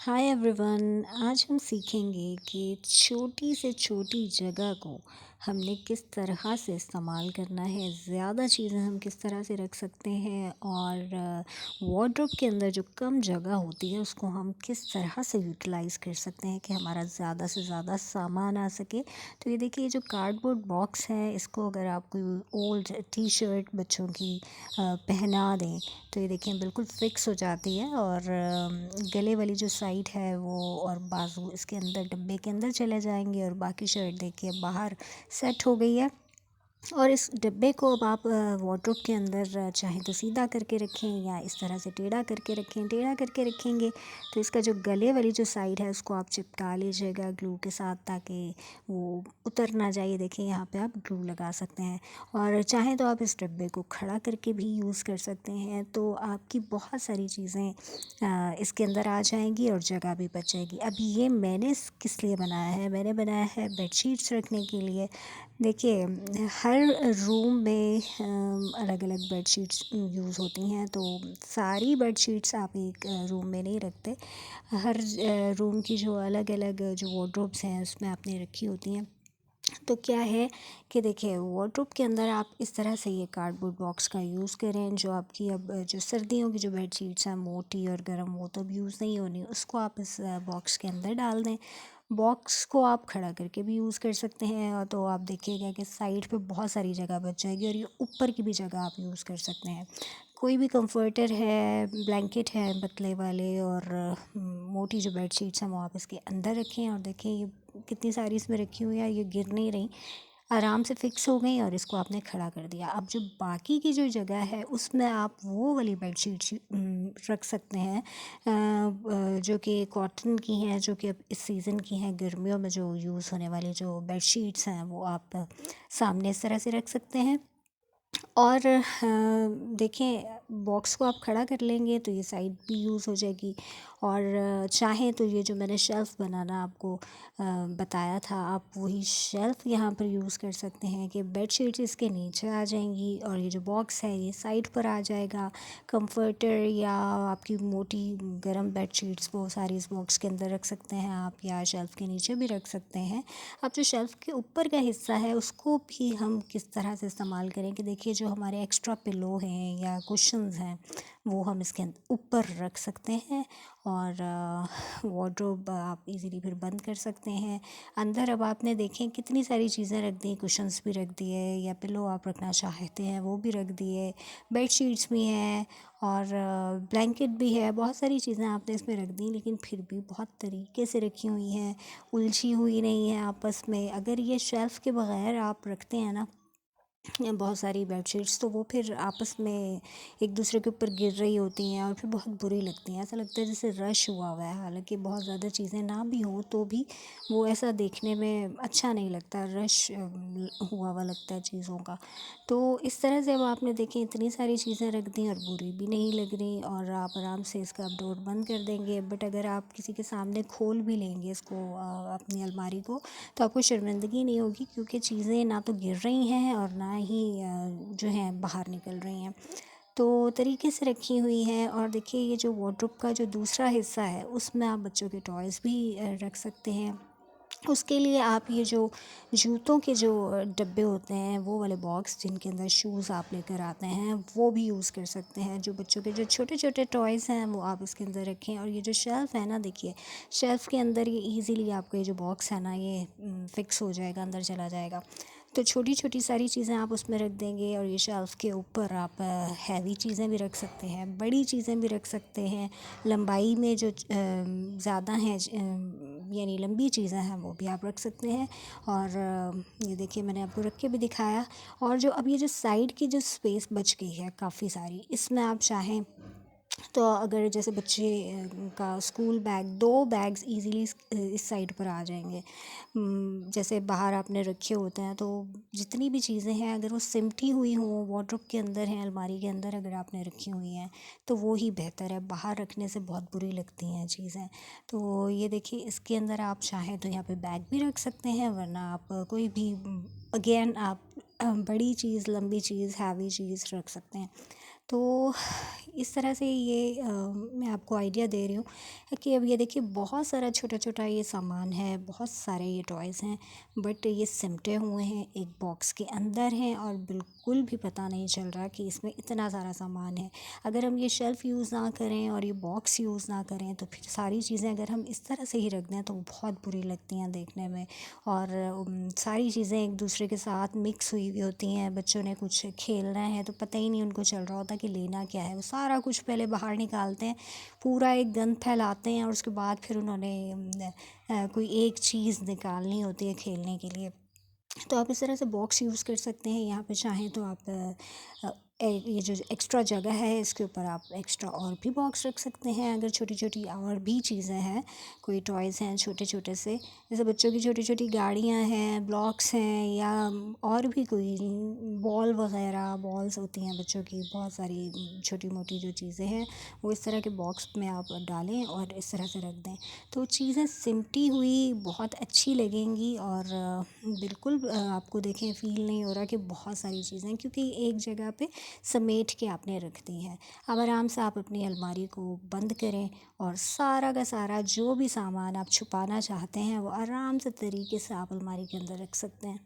Hi everyone. आज हम सीखेंगे कि छोटी से छोटी जगह को हमने किस तरह से इस्तेमाल करना है, ज़्यादा चीज़ें हम किस तरह से रख सकते हैं और वार्डरोब के अंदर जो कम जगह होती है उसको हम किस तरह से यूटिलाइज़ कर सकते हैं कि हमारा ज़्यादा से ज़्यादा सामान आ सके। तो ये देखिए, जो कार्डबोर्ड बॉक्स है इसको अगर आप कोई ओल्ड टी शर्ट बच्चों की पहना दें तो ये देखिए बिल्कुल फ़िक्स हो जाती है और गले वाली जो साइड है वो और बाजू इसके अंदर डब्बे के अंदर चले जाएंगे और बाकी शर्ट देखिए बाहर सेट हो गई है। और इस डब्बे को अब आप वार्डरोब के अंदर चाहें तो सीधा करके रखें या इस तरह से टेढ़ा करके रखें। टेढ़ा करके रखेंगे तो इसका जो गले वाली जो साइड है उसको आप चिपका लीजिएगा ग्लू के साथ, ताकि वो उतर ना जाए। देखिए यहाँ पे आप ग्लू लगा सकते हैं और चाहें तो आप इस डब्बे को खड़ा करके भी यूज़ कर सकते हैं। तो आपकी बहुत सारी चीज़ें इसके अंदर आ जाएंगी और जगह भी बच जाएगी। अब ये मैंने किस लिए बनाया है? मैंने बनाया है बेडशीट्स रखने के लिए। देखिए, हर रूम में अलग अलग बेडशीट्स यूज़ होती हैं, तो सारी बेडशीट्स आप एक रूम में नहीं रखते। हर रूम की जो अलग अलग जो वार्डरोब्स हैं उसमें आपने रखी होती हैं। तो क्या है कि देखिए, वार्डरोब के अंदर आप इस तरह से ये कार्डबोर्ड बॉक्स का यूज़ करें। जो आपकी अब जो सर्दियों की जो बेडशीट्स हैं मोटी और गर्म, वो तो अब यूज़ नहीं होनी, उसको आप इस बॉक्स के अंदर डाल दें। बॉक्स को आप खड़ा करके भी यूज़ कर सकते हैं और तो आप देखिएगा कि साइड पे बहुत सारी जगह बच जाएगी और ये ऊपर की भी जगह आप यूज़ कर सकते हैं। कोई भी कंफर्टर है, ब्लैंकेट है पतले वाले और मोटी जो बेडशीट्स हैं वो आप इसके अंदर रखें और देखें ये कितनी सारी इसमें रखी हुई है, ये गिर नहीं रही, आराम से फ़िक्स हो गई और इसको आपने खड़ा कर दिया। अब जो बाकी की जो जगह है उसमें आप वो वाली बेडशीट्स रख सकते हैं जो कि कॉटन की हैं, जो कि अब इस सीज़न की हैं। गर्मियों में जो यूज़ होने वाली जो बेडशीट्स हैं वो आप सामने इस तरह से रख सकते हैं। और देखें, बॉक्स को आप खड़ा कर लेंगे तो ये साइड भी यूज़ हो जाएगी और चाहें तो ये जो मैंने शेल्फ़ बनाना आपको बताया था, आप वही शेल्फ़ यहाँ पर यूज़ कर सकते हैं कि बेडशीट्स इसके नीचे आ जाएंगी और ये जो बॉक्स है ये साइड पर आ जाएगा। कंफर्टर या आपकी मोटी गर्म बेडशीट्स वो सारी इस बॉक्स के अंदर रख सकते हैं आप, या शेल्फ़ के नीचे भी रख सकते हैं। अब जो शेल्फ़ के ऊपर का हिस्सा है उसको भी हम किस तरह से इस्तेमाल करें कि देखिए, जो हमारे एक्स्ट्रा पिलो हैं या कुशन्स हैं वो हम इसके ऊपर रख सकते हैं और वार्डरोब आप इजीली फिर बंद कर सकते हैं। अंदर अब आपने देखें कितनी सारी चीज़ें रख दी, कुशन्स भी रख दिए या पिलो आप रखना चाहते हैं वो भी रख दिए, बेडशीट्स भी हैं और ब्लैंकेट भी है। बहुत सारी चीज़ें आपने इसमें रख दी, लेकिन फिर भी बहुत तरीके से रखी हुई हैं, उलझी हुई नहीं है आपस में। अगर ये शेल्फ़ के बग़ैर आप रखते हैं ना बहुत सारी बेडशीट्स, तो वो फिर आपस में एक दूसरे के ऊपर गिर रही होती हैं और फिर बहुत बुरी लगती हैं। ऐसा लगता है जैसे रश हुआ हुआ है, हालांकि बहुत ज़्यादा चीज़ें ना भी हो तो भी वो ऐसा देखने में अच्छा नहीं लगता, रश हुआ हुआ लगता है चीज़ों का। तो इस तरह से अब आपने देखें इतनी सारी चीज़ें रख दी और बुरी भी नहीं लग रही और आप आराम से इसका आप डोर बंद कर देंगे। बट अगर आप किसी के सामने खोल भी लेंगे इसको अपनी अलमारी को, तो आपको शर्मिंदगी नहीं होगी, क्योंकि चीज़ें ना तो गिर रही हैं और ना ही जो हैं बाहर निकल रही हैं, तो तरीके से रखी हुई हैं। और देखिए, ये जो वार्डरोब का जो दूसरा हिस्सा है उसमें आप बच्चों के टॉयज़ भी रख सकते हैं। उसके लिए आप ये जो जूतों के जो डब्बे होते हैं, वो वाले बॉक्स जिनके अंदर शूज़ आप लेकर आते हैं, वो भी यूज़ कर सकते हैं। जो बच्चों के जो छोटे छोटे टॉयज़ हैं वो आप इसके अंदर रखें। और ये जो शेल्फ़ है ना, देखिए शेल्फ़ के अंदर ये ईज़िली आपका ये जो बॉक्स है ना ये फ़िक्स हो जाएगा, अंदर चला जाएगा। तो छोटी छोटी सारी चीज़ें आप उसमें रख देंगे और ये शेल्फ़ के ऊपर आप हैवी चीज़ें भी रख सकते हैं, बड़ी चीज़ें भी रख सकते हैं। लंबाई में जो ज़्यादा हैं यानी लंबी चीज़ें हैं वो भी आप रख सकते हैं। और ये देखिए मैंने आपको रख के भी दिखाया। और जो अब ये जो साइड की जो स्पेस बच गई है काफ़ी सारी, इसमें आप चाहें तो अगर जैसे बच्चे का स्कूल बैग, 2 बैग्स इजीली इस साइड पर आ जाएंगे। जैसे बाहर आपने रखे होते हैं, तो जितनी भी चीज़ें हैं अगर वो सिमटी हुई हों वार्डरोब के अंदर हैं, अलमारी के अंदर अगर आपने रखी हुई हैं तो वो ही बेहतर है। बाहर रखने से बहुत बुरी लगती हैं चीज़ें। तो ये देखिए, इसके अंदर आप चाहें तो यहाँ पे बैग भी रख सकते हैं, वरना आप कोई भी अगेन आप बड़ी चीज़, लंबी चीज़, हैवी चीज़ रख सकते हैं। तो इस तरह से ये मैं आपको आइडिया दे रही हूँ कि अब ये देखिए बहुत सारा छोटा-छोटा ये सामान है, बहुत सारे ये टॉयज़ हैं, बट ये सिमटे हुए हैं, एक बॉक्स के अंदर हैं और बिल्कुल भी पता नहीं चल रहा कि इसमें इतना सारा सामान है। अगर हम ये शेल्फ़ यूज़ ना करें और ये बॉक्स यूज़ ना करें तो फिर सारी चीज़ें अगर हम इस तरह से ही रख दें तो वो बहुत बुरी लगती हैं देखने में। और सारी चीज़ें एक दूसरे के साथ मिक्स हुई हुई होती हैं। बच्चों ने कुछ खेलना है तो पता ही नहीं उनको चल रहा होता कि लेना क्या है। वो सारा कुछ पहले बाहर निकालते हैं, पूरा एक गंद फैलाते हैं और उसके बाद फिर उन्होंने कोई एक चीज़ निकालनी होती है खेलने के लिए। तो आप इस तरह से बॉक्स यूज़ कर सकते हैं। यहाँ पे चाहें तो आप ये जो एक्स्ट्रा जगह है इसके ऊपर आप एक्स्ट्रा और भी बॉक्स रख सकते हैं। अगर छोटी-छोटी और भी चीज़ें हैं, कोई टॉयज़ हैं छोटे-छोटे से, जैसे बच्चों की छोटी-छोटी गाड़ियाँ हैं, ब्लॉक्स हैं या और भी कोई बॉल वग़ैरह बॉल्स होती हैं बच्चों की, बहुत सारी छोटी-मोटी जो चीज़ें हैं, वो इस तरह के बॉक्स में आप डालें और इस तरह से रख दें। तो चीज़ें सिमटी हुई बहुत अच्छी लगेंगी और बिल्कुल आपको देखें फ़ील नहीं हो रहा कि बहुत सारी चीज़ें हैं क्योंकि एक जगह पे समेट के आपने रख दी हैं। अब आराम से आप अपनी अलमारी को बंद करें और सारा का सारा जो भी सामान आप छुपाना चाहते हैं वो आराम से तरीके से आप अलमारी के अंदर रख सकते हैं।